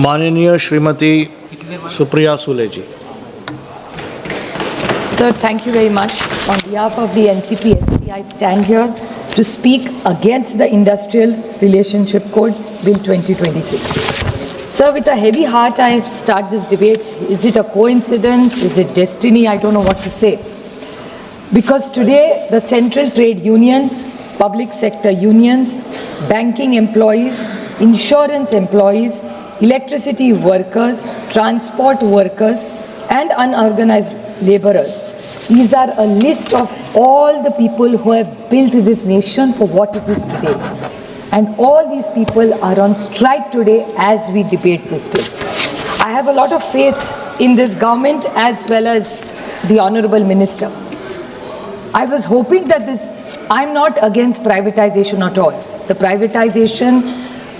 माननीय श्रीमती सुप्रिया सुले जी। Sir, thank you very much. On behalf of the NCP-SP, I stand here to speak against the Industrial Relationship Code Bill 2026. Sir, with a heavy heart, I start this debate. Is it a coincidence? Is it destiny? I don't know what to say. Because today, the central trade unions, public sector unions, banking employees, insurance employees, electricity workers, transport workers, and unorganized laborers. These are a list of all the people who have built this nation for what it is today. And all these people are on strike today as we debate this bill. I have a lot of faith in this government as well as the Honorable Minister. I was hoping that I'm not against privatization at all. The privatization,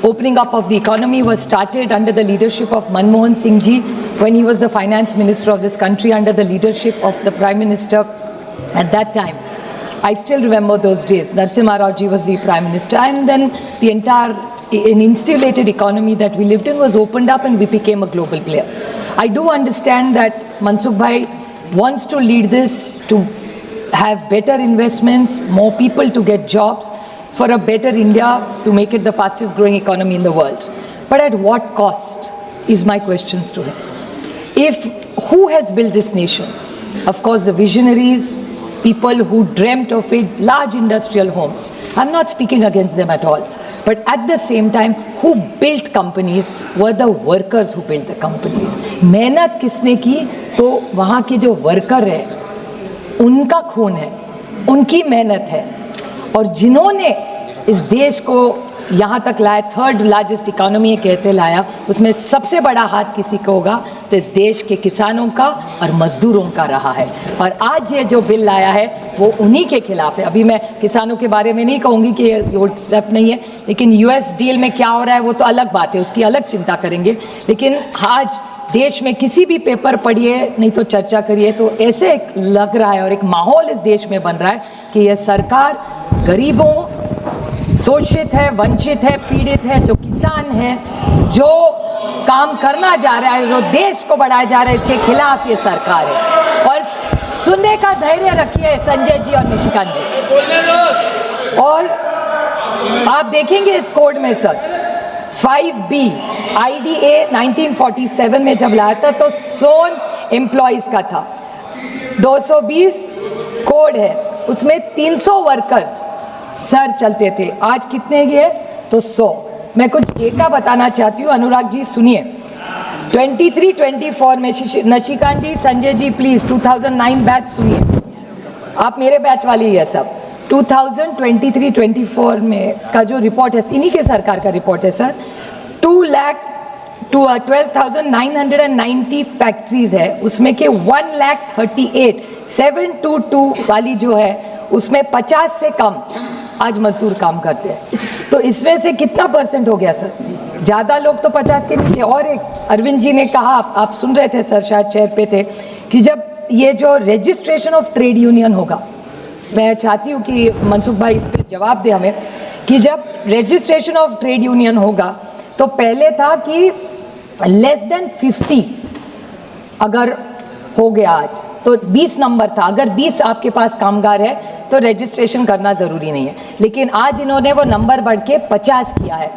opening up of the economy was started under the leadership of Manmohan Singh ji when he was the finance minister of this country, under the leadership of the Prime Minister at that time. I still remember those days. Narasimha Rao ji was the Prime Minister, and then the entire insulated economy that we lived in was opened up and we became a global player. I do understand that Mansukh Bhai wants to lead this to have better investments, more people to get jobs, for a better India, to make it the fastest growing economy in the world. But at what cost is my questions to him. Who has built this nation? Of course, the visionaries, people who dreamt of it, large industrial homes. I'm not speaking against them at all. But at the same time, who built companies were the workers who built the companies. मेहनत किसने की? तो वहाँ के जो worker है, उनका खून है, उनकी मेहनत है, और जिन्होंने इस देश को यहाँ तक लाया, थर्ड लार्जेस्ट इकोनॉमी कहते लाया, उसमें सबसे बड़ा हाथ किसी का होगा तो इस देश के किसानों का और मजदूरों का रहा है। और आज ये जो बिल लाया है वो उन्हीं के खिलाफ है। अभी मैं किसानों के बारे में नहीं कहूँगी कि ये स्टेप नहीं है, लेकिन यूएस डील में क्या हो रहा है वो तो अलग बात है, उसकी अलग चिंता करेंगे। लेकिन आज देश में किसी भी पेपर पढ़िए, नहीं तो चर्चा करिए, तो ऐसे लग रहा है और एक माहौल इस देश में बन रहा है कि यह सरकार गरीबों, शोषित है, वंचित है, पीड़ित है, जो किसान है, जो काम करना जा रहा है, जो देश को बढ़ाया जा रहा है, इसके खिलाफ ये सरकार है। और सुनने का धैर्य रखिए संजय जी और निशिकांत जी। और आप देखेंगे इस कोड में सर 5B IDA 1947 में जब लाया था तो 100 एम्प्लॉइज का था, 220 कोड है, उसमें 300 वर्कर्स सर चलते थे। आज कितने गए? तो 100। मैं कुछ डेटा बताना चाहती हूँ, अनुराग जी सुनिए। 23-24 में नशिकांत जी, संजय जी प्लीज 2009 बैच सुनिए, आप मेरे बैच वाले ही है सब। 2023-24 में का जो रिपोर्ट है, इन्हीं के सरकार का रिपोर्ट है सर, 12,990 फैक्ट्रीज है, उसमें के 1,38,722 वाली जो है उसमें 50 से कम आज मजदूर काम करते हैं। तो इसमें से कितना परसेंट हो गया सर? ज़्यादा लोग तो 50 के नीचे। और एक अरविंद जी ने कहा, आप सुन रहे थे सर, शायद चेयर पे थे, कि जब ये जो रजिस्ट्रेशन ऑफ ट्रेड यूनियन होगा, मैं चाहती हूँ कि मनसुख भाई इस पर जवाब दे हमें, कि जब रजिस्ट्रेशन ऑफ ट्रेड यूनियन होगा तो पहले था कि लेस देन 50 अगर हो गया आज तो 20 नंबर था, अगर 20 आपके पास कामगार है तो रजिस्ट्रेशन करना ज़रूरी नहीं है। लेकिन आज इन्होंने वो नंबर बढ़ के 50 किया है।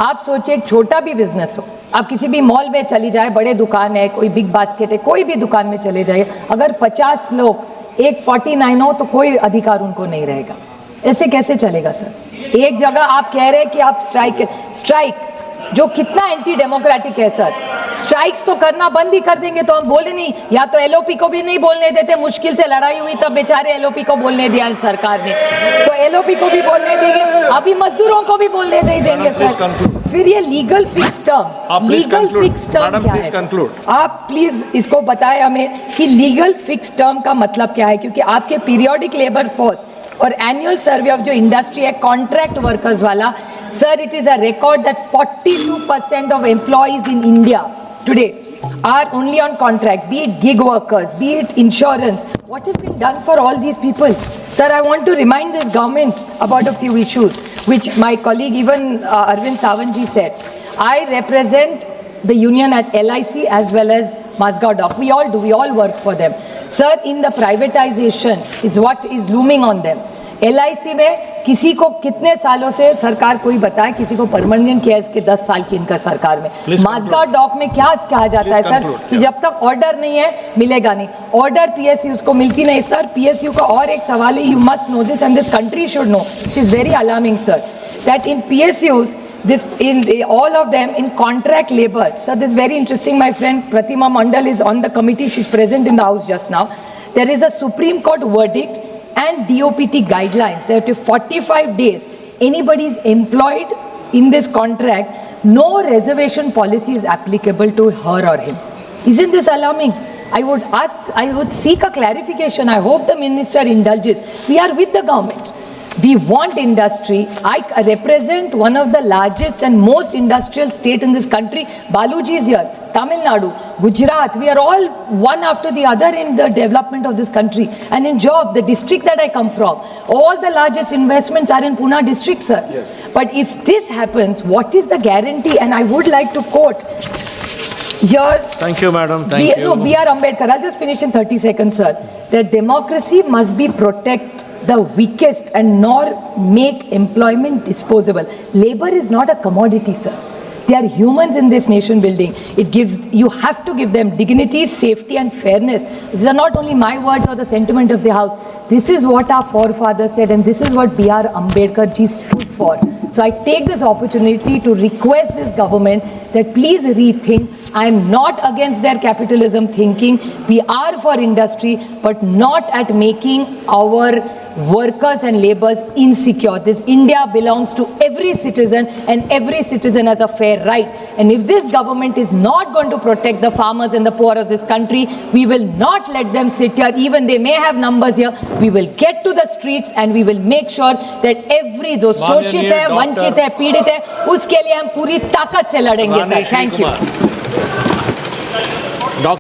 आप सोचिए, एक छोटा भी बिजनेस हो, आप किसी भी मॉल में चली जाए, बड़े दुकान है, कोई बिग बास्केट है, कोई भी दुकान में चले जाइए, अगर 50 लोग एक 49 हो तो कोई अधिकार उनको नहीं रहेगा। ऐसे कैसे चलेगा सर? एक जगह आप कह रहे हैं कि आप स्ट्राइक जो कितना एंटी डेमोक्रेटिक है सर, स्ट्राइक्स तो करना बंद ही कर देंगे तो हम बोले नहीं, या तो एलओपी को भी नहीं बोलने देते, मुश्किल से लड़ाई हुई तब बेचारे एलओपी को बोलने दिया सरकार ने, तो एलओपी को भी बोलने देंगे, अभी मजदूरों को भी बोलने नहीं देंगे सर। फिर ये लीगल फिक्स टर्म क्या है? आप प्लीज इसको बताएं हमें कि लीगल फिक्स टर्म का मतलब क्या है, क्योंकि आपके पीरियोडिक लेबर फोर्स और एनुअल सर्वे ऑफ जो इंडस्ट्री है कॉन्ट्रैक्ट वर्कर्स वाला, sir it is a record that 42% of employees in India today are only on contract, be it gig workers, be it insurance. What has been done for all these people? Sir, I want to remind this government about a few issues which my colleague even Arvind Savant ji said. I represent the union at LIC as well as Mazgaon Dock. We all do, we all work for them. Sir, in the privatization is what is looming on them. LIC में किसी को कितने सालों से सरकार कोई बताए, किसी को परमानेंट किया इसके 10 साल की इनका सरकार में. माज़गांव डॉक में क्या कहा जाता है सर कि जब तक ऑर्डर नहीं है मिलेगा नहीं. ऑर्डर PSUs को मिलती नहीं सर. PSU का और एक सवाल है, you must know this and this country should know, which is very alarming sir, that in PSUs this in all of them in contract labor. So this is very interesting. My friend Pratima Mandal is on the committee. She's present in the house just now. There is a Supreme Court verdict and DOPT guidelines that if 45 days anybody is employed in this contract, no reservation policy is applicable to her or him. Isn't this alarming? I would seek a clarification. I hope the minister indulges. We are with the government. We want industry. I represent one of the largest and most industrial state in this country. Baluji is here. Tamil Nadu, Gujarat. We are all one after the other in the development of this country. And in job, the district that I come from, all the largest investments are in Pune district, sir. Yes. But if this happens, what is the guarantee? And I would like to quote here. Thank you, madam. Thank you. No, B.R. Ambedkar. I'll just finish in 30 seconds, sir. That democracy must be protect the weakest and nor make employment disposable. Labor is not a commodity, sir. They are humans in this nation building. You have to give them dignity, safety and fairness. These are not only my words or the sentiment of the house. This is what our forefathers said and this is what B.R. Ambedkar ji stood for. So I take this opportunity to request this government that please rethink. I am not against their capitalism thinking. We are for industry, but not at making our workers and laborers insecure. This India belongs to every citizen and every citizen has a fair right. And if this government is not going to protect the farmers and the poor of this country, we will not let them sit here. Even they may have numbers here. We will get to the streets and we will make sure that every जो शोषित है, वंचित है, पीड़ित है, उसके लिए हम पूरी ताकत से लड़ेंगे सर. Thank you.